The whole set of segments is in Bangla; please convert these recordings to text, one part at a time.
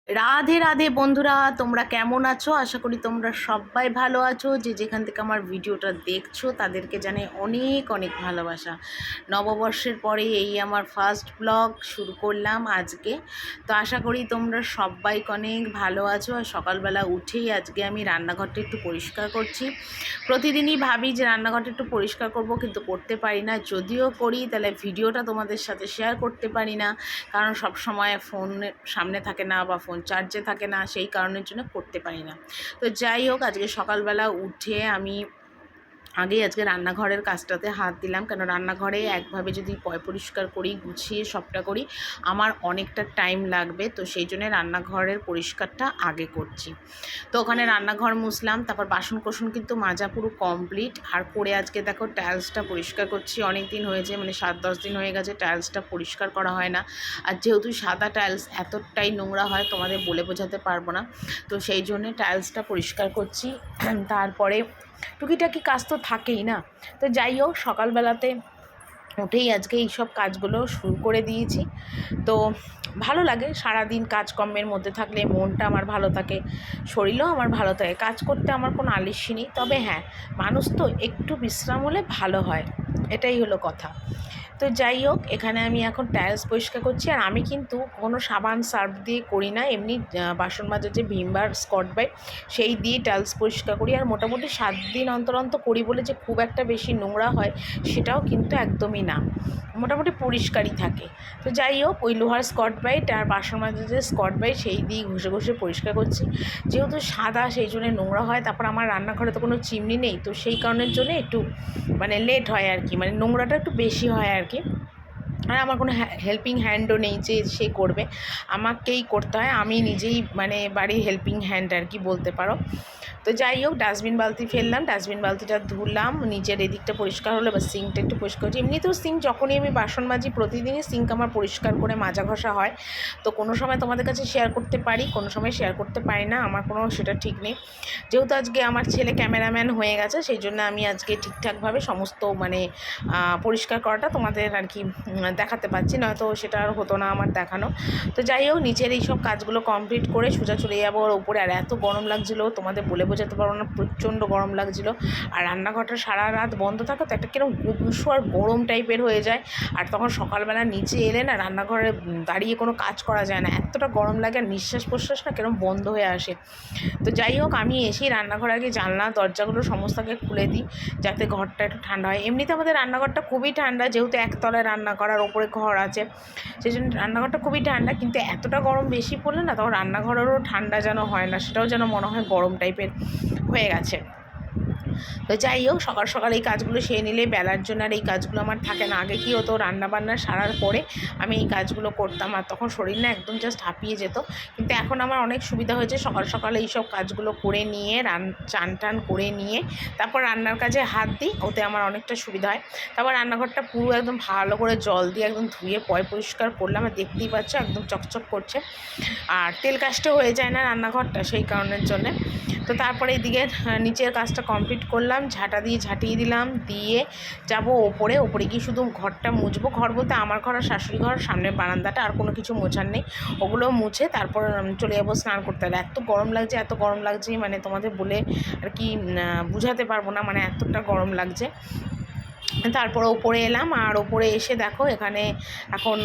রাধে রাধে বন্ধুরা, তোমরা কেমন আছো? আশা করি তোমরা সবাই ভালো আছো। যে যেখান থেকে আমার ভিডিওটা দেখছো তাদেরকে জানাই অনেক অনেক ভালোবাসা। নববর্ষের পরে এই আমার ফার্স্ট ব্লগ শুরু করলাম আজকে। তো আশা করি তোমরা সবাই অনেক ভালো আছো। আর সকালবেলা উঠেই আজকে আমি রান্নাঘরটা একটু পরিষ্কার করছি। প্রতিদিনই ভাবি যে রান্নাঘরটা একটু পরিষ্কার করব, কিন্তু করতে পারি না। যদিও করি তাহলে ভিডিওটা তোমাদের সাথে শেয়ার করতে পারি না, কারণ সব সময় ফোনের সামনে থাকে না বা ফোন চার্জে থাকে না, সেই কারণের জন্য করতে পারি না। তো যাই হোক, আজকে সকালবেলা উঠে আমি আজকে রান্নাঘরের কাজটাতে হাত দিলাম, কেন রান্নাঘরে একভাবে যদি পরিষ্কার করি, গুছিয়ে সবটা করি, আমার অনেকটা টাইম লাগবে। তো সেই জন্য রান্নাঘরের পরিষ্কারটা আগে করছি। তো ওখানে রান্নাঘর মুছলাম, তারপর বাসন কোসন কিন্তু মাজা পুরো কমপ্লিট। আর করে আজকে দেখো টাইলসটা পরিষ্কার করছি। অনেক দিন হয়েছে, মানে 7-10 দিন হয়ে গেছে টাইলসটা পরিষ্কার করা হয় না। আর যেহেতু সাদা টাইলস এতটাই নোংরা হয় তোমাদের বলে বোঝাতে পারবো না। তো সেই জন্যে টাইলসটা পরিষ্কার করছি। তারপরে টুকিটাকি কাজ তো থাকেই না। তো যাই হোক, সকালবেলাতে উঠেই আজকে এইসব কাজগুলো শুরু করে দিয়েছি। তো ভালো লাগে, সারাদিন কাজকর্মের মধ্যে থাকলে মনটা আমার ভালো থাকে, শরীরও আমার ভালো থাকে। কাজ করতে আমার কোনো আলিস্যি নেই, তবে হ্যাঁ, মানুষ তো একটু বিশ্রাম হলে ভালো হয়, এটাই হলো কথা। তো যাই হোক, এখানে আমি এখন টাইলস পরিষ্কার করছি। আর আমি কিন্তু কোনো সাবান সার্ফ দিয়ে করি না, এমনি বাসন মাজার যে ভিম বার স্কচ ব্রাইট সেই দিয়ে টাইলস পরিষ্কার করি। আর মোটামুটি 7 দিন অন্তর অন্তর করি বলে যে খুব একটা বেশি নোংরা হয় সেটাও কিন্তু একদমই না, মোটামুটি পরিষ্কারই থাকে। তো যাই হোক, ওই লোহার স্কচ ব্রাইট আর বাসন মাজার যে স্কচ ব্রাইট সেই দিয়ে ঘষে ঘষে পরিষ্কার করছি। যেহেতু সাদা সেই জন্য নোংরা হয়। তারপর আমার রান্নাঘরে তো কোনো চিমনি নেই, তো সেই কারণের জন্য একটু মানে লেট হয় আর কি, মানে নোংরাটা একটু বেশি হয় আর কি। আর আমার কোনো হেল্পিং হ্যান্ডও নেই যে সে করবে, আমাকেই করতে হয়। আমি নিজেই মানে বাড়ির হেল্পিং হ্যান্ড আর কি বলতে পারো। তো যাই হোক, ডাস্টবিন বালতি ফেললাম, ডাস্টবিন বালতিটা ধুলাম, নিচের এদিকটা পরিষ্কার হলো, বা সিঙ্কটা একটু পরিষ্কার হচ্ছে। এমনিতেও সিঙ্ক যখনই আমি বাসন মাজি প্রতিদিনই সিঙ্ক আমার পরিষ্কার করে মাজা ঘষা হয়। তো কোনো সময় তোমাদের কাছে শেয়ার করতে পারি, কোনো সময় শেয়ার করতে পারি না, আমার কোনো সেটা ঠিক নেই। যেহেতু আজকে আমার ছেলে ক্যামেরাম্যান হয়ে গেছে, সেই জন্য আমি আজকে ঠিকঠাকভাবে সমস্ত মানে পরিষ্কার করাটা তোমাদের আর কি দেখাতে পারছি, নয়তো সেটা আর হতো না আমার দেখানো। তো যাই হোক, নিচের এই সব কাজগুলো কমপ্লিট করে সোজা চলে যাবো ওর উপরে। আর এত গরম লাগছিলো তোমাদের বলে বোঝাতে পারবো না, প্রচণ্ড গরম লাগছিলো। আর রান্নাঘরটা সারা রাত বন্ধ থাকে তো একটা কিরকম গুমসু আর গরম টাইপের হয়ে যায়। আর তখন সকালবেলা নিচে এলে না, রান্নাঘরে দাঁড়িয়ে কোনো কাজ করা যায় না, এতটা গরম লাগে। আর নিঃশ্বাস প্রশ্বাস না কিরকম বন্ধ হয়ে আসে। তো যাই হোক, আমি এসেই রান্নাঘরে আগে জানলা দরজাগুলো সমস্তকে খুলে দিই, যাতে ঘরটা একটু ঠান্ডা হয়। এমনিতে আমাদের রান্নাঘরটা খুবই ঠান্ডা, যেহেতু একতলায় রান্না করার ওপরে ঘর আছে, সেই জন্য রান্নাঘরটা খুবই ঠান্ডা। কিন্তু এতটা গরম বেশি পড়লে না, তখন রান্নাঘরেরও ঠান্ডা যেন হয় না, সেটাও যেন মনে হয় গরম টাইপের হয়ে গেছে। তো যাই হোক, সকাল সকাল এই কাজগুলো সেরে নিলে বেলার জন্য আর এই কাজগুলো আমার থাকে না। আগে কী হতো, রান্নাবান্না সারার পরে আমি এই কাজগুলো করতাম, আর তখন শরীর না একদম জাস্ট হাঁপিয়ে যেত। কিন্তু এখন আমার অনেক সুবিধা হয়েছে, সকাল সকাল এইসব কাজগুলো করে নিয়ে চান টান করে নিয়ে তারপর রান্নার কাজে হাত দিই, ওতে আমার অনেকটা সুবিধা হয়। তারপর রান্নাঘরটা পুরো একদম ভালো করে জল দিয়ে একদম ধুয়ে পরিষ্কার করলাম। আর দেখতেই পাচ্ছ একদম চকচক করছে, আর তেল কাজটা হয়ে যায় না রান্নাঘরটা, সেই কারণের জন্যে। তো তারপরে এদিকে নিচের কাজটা কমপ্লিট করলাম, ঝাঁটা দিয়ে ঝাঁটিয়ে দিলাম, দিয়ে যাব ওপরে গিয়ে শুধু ঘরটা মুছবো। ঘর বলতে আমার ঘর আর শাশুড়ি ঘর, সামনের বারান্দাটা, আর কোনো কিছু মোছার নেই। ওগুলো মুছে তারপর চলে যাবো স্নান করতে। হলে এত গরম লাগছে, এত গরম লাগছে, মানে তোমাদের বলে আর কি বুঝাতে পারবো না, মানে এতটা গরম লাগছে। তারপর ওপরে এলাম, আর ওপরে এসে দেখো এখানে এখন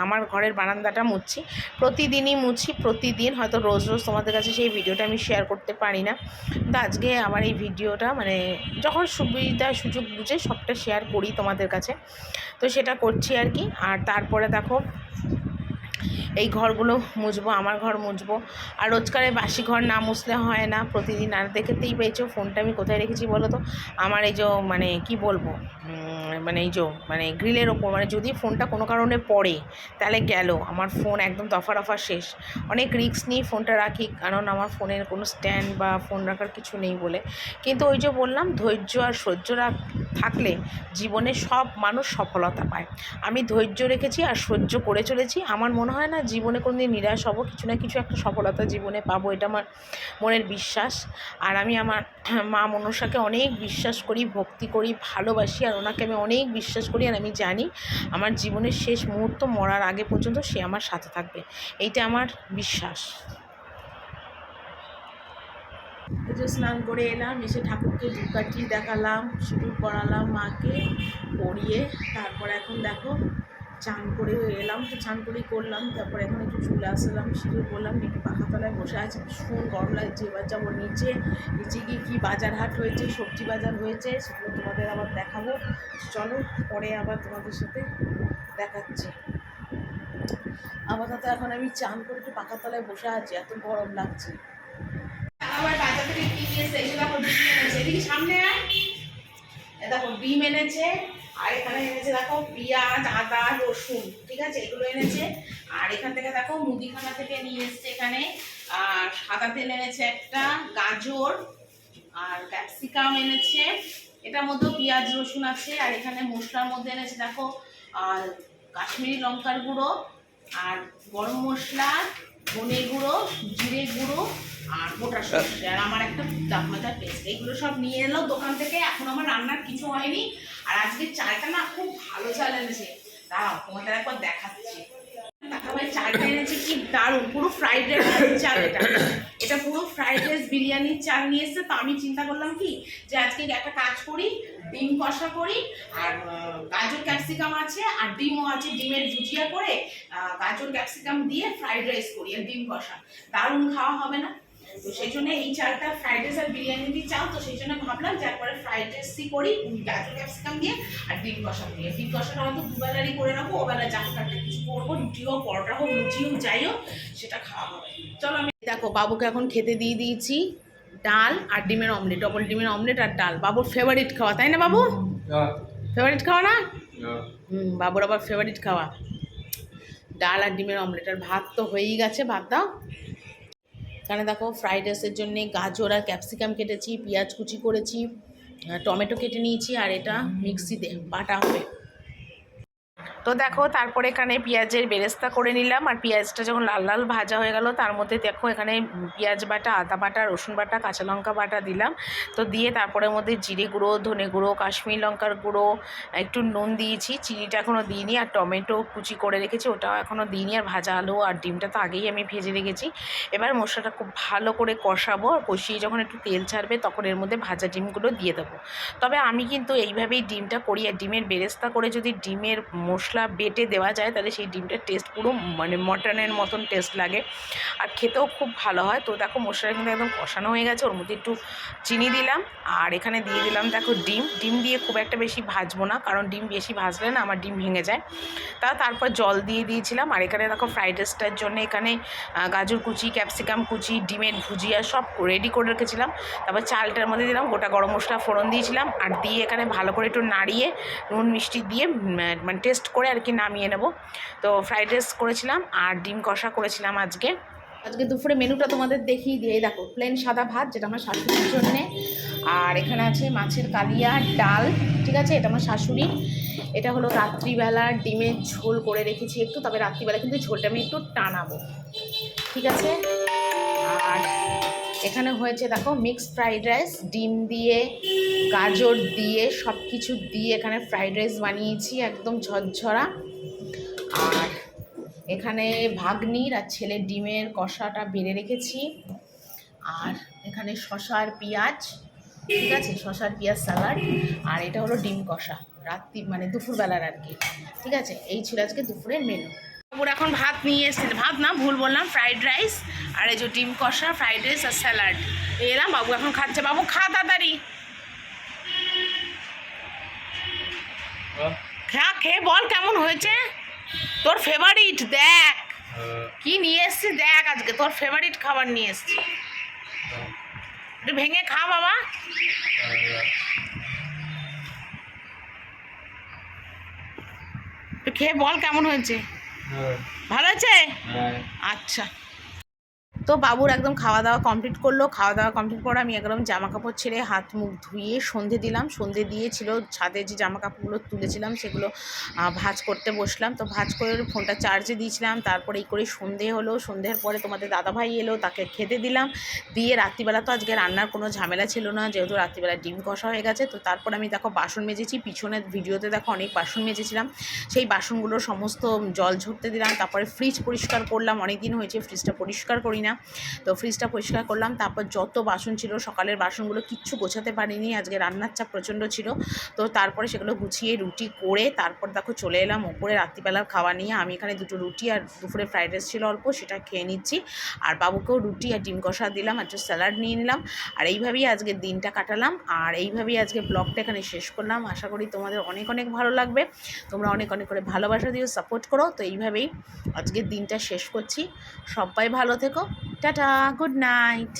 আমার ঘরের বারান্দাটা মুছছি। প্রতিদিনই মুছি, প্রতিদিন, হয়তো রোজ রোজ তোমাদের কাছে সেই ভিডিওটা আমি শেয়ার করতে পারি না, কিন্তু আজকে আমার এই ভিডিওটা মানে যখন সুবিধা সুযোগ বুঝে সবটা শেয়ার করি তোমাদের কাছে, তো সেটা করছি আর কি। আর তারপরে দেখো এই ঘরগুলো মুছবো, আমার ঘর মুছবো। আর রোজকারে বাসি ঘর না মুছলে হয় না, প্রতিদিন। আর দেখতেই পেয়েছো ফোনটা আমি কোথায় রেখেছি বলো তো, আমার এই যে মানে কি বলবো, মানে এই যে মানে গ্রিলের ওপর। মানে যদি ফোনটা কোনো কারণে পড়ে তাহলে গেল, আমার ফোন একদম দফা রফা শেষ। অনেক রিস্ক নিয়ে ফোনটা রাখি, কারণ আমার ফোনের কোনো স্ট্যান্ড বা ফোন রাখার কিছু নেই বলে। কিন্তু ওই যে বললাম, ধৈর্য আর সহ্য থাকলে জীবনে সব মানুষ সফলতা পায়। আমি ধৈর্য রেখেছি আর সহ্য করে চলেছি। আমার মনে হয় না জীবনে কোনোদিন নিরাশ হব, কিছু না কিছু একটা সফলতা জীবনে পাবো, এটা আমার মনের বিশ্বাস। আর আমি আমার মা মনসাকে অনেক বিশ্বাস করি, ভক্তি করি, ভালোবাসি, আর ওনাকে আমি অনেক বিশ্বাস করি, আর আমি জানি আমার জীবনের শেষ মুহূর্ত মরার আগে পর্যন্ত সে আমার সাথে থাকবে, এইটা আমার বিশ্বাস। পুজো স্নান করে এলাম, এসে ঠাকুরকে ধূপকাঠি দেখালাম, সিঁদুর পরালাম মাকে, পরিয়ে তারপর এখন দেখো চান করে এলাম, তো চান করেই করলাম। তারপর এখন একটু চলে আসলাম, সিঁদুর করলাম, একটু পাখাতলায় বসে আছি, ভীষণ গরম লাগছে। এবার যাবো নিচে, নিচে গিয়ে কী বাজার হাট হয়েছে, সবজি বাজার হয়েছে, সেগুলো তোমাদের আবার দেখাবো। চলো পরে আবার তোমাদের সাথে দেখাচ্ছি। আপাতত এখন আমি চান করে একটু পাখাতলায় বসে আছি, এত গরম লাগছে। আবার বাজার থেকে কি নিয়েছে, এই দেখো ডিম এনেছে, এদিকে সামনে দেখো ডিম এনেছে, আর এখানে এনেছে দেখো পেঁয়াজ, আদা, রসুন, ঠিক আছে, এগুলো এনেছে। আর এখান থেকে দেখো মুদিখানা থেকে নিয়ে এসছে এখানে সাদা তেল এনেছে একটা, গাজর আর ক্যাপসিকাম এনেছে, এটার মধ্যেও পেঁয়াজ রসুন আছে। আর এখানে মশলার মধ্যে এনেছে দেখো কাশ্মীরি লঙ্কার গুঁড়ো, আর গরম মশলা, ধনে গুঁড়ো, জিরে গুঁড়ো, আর গোটা সরষে, আর আমার একটা দামমাদার পেস্ট, এগুলো সব নিয়ে এলো দোকান থেকে। এখন আমার রান্নার কিছু হয়নি। আর আজকে চালটা না খুব ভালো চাল এনেছে, দাঁড়াও তোমাদের একবার দেখাচ্ছি। ভাই চালটা এনেছে কি দারুণ, পুরো ফ্রাইড রাইস চাল, এটা পুরো ফ্রাইড রাইস বিরিয়ানির চাল নিয়ে এসছে। তো আমি চিন্তা করলাম কি যে আজকে একটা কাজ করি, ডিম কষা করি, আর গাজর ক্যাপসিকাম আছে, আর ডিমও আছে, ডিমের ভুজিয়া করে গাজর ক্যাপসিকাম দিয়ে ফ্রাইড রাইস করি আর ডিম কষা, দারুণ খাওয়া হবে না? তো সেই জন্য এই চালটা ফ্রাইড রাইস আর বিরিয়ানি দিয়ে চাল, তো সেই জন্য ভাবলাম যে একবারে ফ্রাইড রাইসই করি গাজর ক্যাপসিকাম দিয়ে, আর ডিম কষা দিয়ে। ডিম কষাটা হয়তো দুবেলারই করে রাখবো, ওবেলা যা হোক একটা কিছু করবো, রুটি হোক, পরোটা হোক, লুচি হোক, যাই হোক, সেটা খাওয়া হবে। চলো আমি দেখো বাবুকে এখন খেতে দিয়ে দিয়েছি ডাল আর ডিমের অমলেট, ডবল ডিমের অমলেট আর ডাল, বাবুর ফেভারিট খাওয়া, তাই না বাবু? ফেভারিট খাওয়া না? বাবুর আবার ফেভারিট খাওয়া ডাল আর ডিমের অমলেট। আর ভাত তো হয়েই গেছে, ভাত দাও। এখানে দেখো ফ্রাইড রাইসের জন্যে গাজর আর ক্যাপসিকাম কেটেছি, পেঁয়াজ কুচি করেছি, টমেটো কেটে নিয়েছি, আর এটা মিক্সিতে বাটা হবে। তো দেখো তারপরে এখানে পেঁয়াজের বেরেস্তা করে নিলাম, আর পেঁয়াজটা যখন লাল লাল ভাজা হয়ে গেল তার মধ্যে দেখো এখানে পেঁয়াজ বাটা, আদা বাটা, রসুন বাটা, কাঁচা লঙ্কা বাটা দিলাম। তো দিয়ে তারপরে মধ্যে জিরে গুঁড়ো, ধনে গুঁড়ো, কাশ্মীরি লঙ্কার গুঁড়ো, একটু নুন দিয়েছি, চিনিটা এখনও দিইনি, আর টমেটো কুচি করে রেখেছি ওটাও এখনও দিইনি, আর ভাজা আলু আর ডিমটা তো আগেই আমি ভেজে রেখেছি। এবার মশলাটা খুব ভালো করে কষাবো, আর কষিয়ে যখন একটু তেল ছাড়বে তখন এর মধ্যে ভাজা ডিমগুলো দিয়ে দেবো। তবে আমি কিন্তু এইভাবেই ডিমটা করি, আর ডিমের বেরেস্তা করে যদি ডিমের মশলা বেটে দেওয়া যায় তাহলে সেই ডিমটার টেস্ট পুরো মানে মটনের মতন টেস্ট লাগে, আর খেতেও খুব ভালো হয়। তো দেখো মশলা কিন্তু একদম কষানো হয়ে গেছে, ওর মধ্যে একটু চিনি দিলাম, আর এখানে দিয়ে দিলাম দেখো ডিম দিয়ে খুব একটা বেশি ভাজবো না, কারণ ডিম বেশি ভাজলে না আমার ডিম ভেঙে যায়। তারপর জল দিয়ে দিয়েছিলাম। আর এখানে দেখো ফ্রাইড রাইসটার জন্য এখানে গাজর কুচি, ক্যাপসিকাম কুচি, ডিমের ভুজিয়া সব রেডি করে রেখেছিলাম। তারপর চালটার মধ্যে দিলাম, গোটা গরম মশলা ফোড়ন দিয়েছিলাম, আর দিয়ে এখানে ভালো করে একটু নাড়িয়ে নুন মিষ্টি দিয়ে মানে টেস্ট করে আর কি নামিয়ে নেব। তো ফ্রাইড রাইস করেছিলাম আর ডিম কষা করেছিলাম আজকে দুপুরে মেনুটা তোমাদের দেখিয়ে দিয়ে। দেখো প্লেন সাদা ভাত, যেটা আমার শাশুড়ির জন্যে, আর এখানে আছে মাছের কালিয়া, ডাল, ঠিক আছে, এটা আমার শাশুড়ির। এটা হলো রাত্রিবেলার ডিমের ঝোল করে রেখেছি একটু, তবে রাত্রিবেলা কিন্তু ঝোলটা আমি একটু টানাবো, ঠিক আছে। আর এখানে হয়েছে দেখো মিক্সড ফ্রাইড রাইস, ডিম দিয়ে, গাজর দিয়ে, সব কিছু দিয়ে এখানে ফ্রাইড রাইস বানিয়েছি একদম ঝরঝরা। আর এখানে ভাগ্নির আর ছেলের ডিমের কষাটা বেড়ে রেখেছি, আর এখানে শসা আর পেঁয়াজ, ঠিক আছে, শসা আর পেঁয়াজ স্যালাড, আর এটা হলো ডিম কষা রাত্রি মানে দুপুরবেলার আর কি, ঠিক আছে। এই ছিল আজকে দুপুরের মেনু। বাবুর এখন ভাত নিয়ে এসেছে, ভাত না ভুল বললাম, ফ্রাইড রাইস, আর এই যে ডিম কষা, ফ্রাইড রাইস আর স্যালাড এলাম। বাবু এখন খাচ্ছে, বাবু খা তাড়াতাড়ি, খা, খেয়ে বল কেমন হয়েছে, তোর ফেভারিট দেখ কি নিয়ে এসছি, দেখ আজকে তোর ফেভারিট খাবার নিয়ে এসছি, একটু ভেঙে খা বাবা। তুই খেয়ে বল কেমন হয়েছে, ভালো আছে? আচ্ছা তো বাবুর একদম খাওয়া দাওয়া কমপ্লিট করলো, খাওয়া দাওয়া কমপ্লিট করে আমি একদম জামা কাপড় ছেড়ে হাত মুখ ধুয়ে সন্ধে দিলাম। সন্ধে দিয়েছিল ছাদে যে জামা কাপড়গুলো তুলেছিলাম সেগুলো ভাঁজ করতে বসলাম। তো ভাঁজ করে ফোনটা চার্জে দিয়েছিলাম। তারপরে এই করে সন্ধে হলো, সন্ধ্যের পরে তোমাদের দাদাভাই এলো, তাকে খেতে দিলাম। দিয়ে রাত্রিবেলা তো আজকে রান্নার কোনো ঝামেলা ছিল না, যেহেতু রাত্রিবেলা ডিম কষা হয়ে গেছে। তো তারপর আমি দেখো বাসন মেজেছি, পিছনের ভিডিওতে দেখো অনেক বাসন মেজেছিলাম, সেই বাসনগুলো সমস্ত জল ঝরতে দিলাম। তারপরে ফ্রিজ পরিষ্কার করলাম, অনেক দিন হয়েছে ফ্রিজটা পরিষ্কার করি না, তো ফ্রিজটা পরিষ্কার করলাম। তারপর যত বাসন ছিল সকালের বাসনগুলো কিচ্ছু গোছাতে পারিনি, আজকে রান্নার চাপ প্রচণ্ড ছিল। তো তারপরে সেগুলো গুছিয়ে রুটি করে তারপর দেখো চলে এলাম ওপরে রাত্রিবেলার খাওয়া নিয়ে। আমি এখানে দুটো রুটি আর দুপুরে ফ্রাইড রাইস ছিল অল্প, সেটা খেয়ে নিচ্ছি। আর বাবুকেও রুটি আর ডিম কষা দিলাম, একটু স্যালাড নিয়ে নিলাম। আর এইভাবেই আজকের দিনটা কাটালাম, আর এইভাবেই আজকে ব্লগটা এখানে শেষ করলাম। আশা করি তোমাদের অনেক অনেক ভালো লাগবে, তোমরা অনেক অনেক করে ভালোবাসা দিও, সাপোর্ট করো। তো এইভাবেই আজকের দিনটা শেষ করছি। সবাই ভালো থেকো, টাটা, গুড নাইট।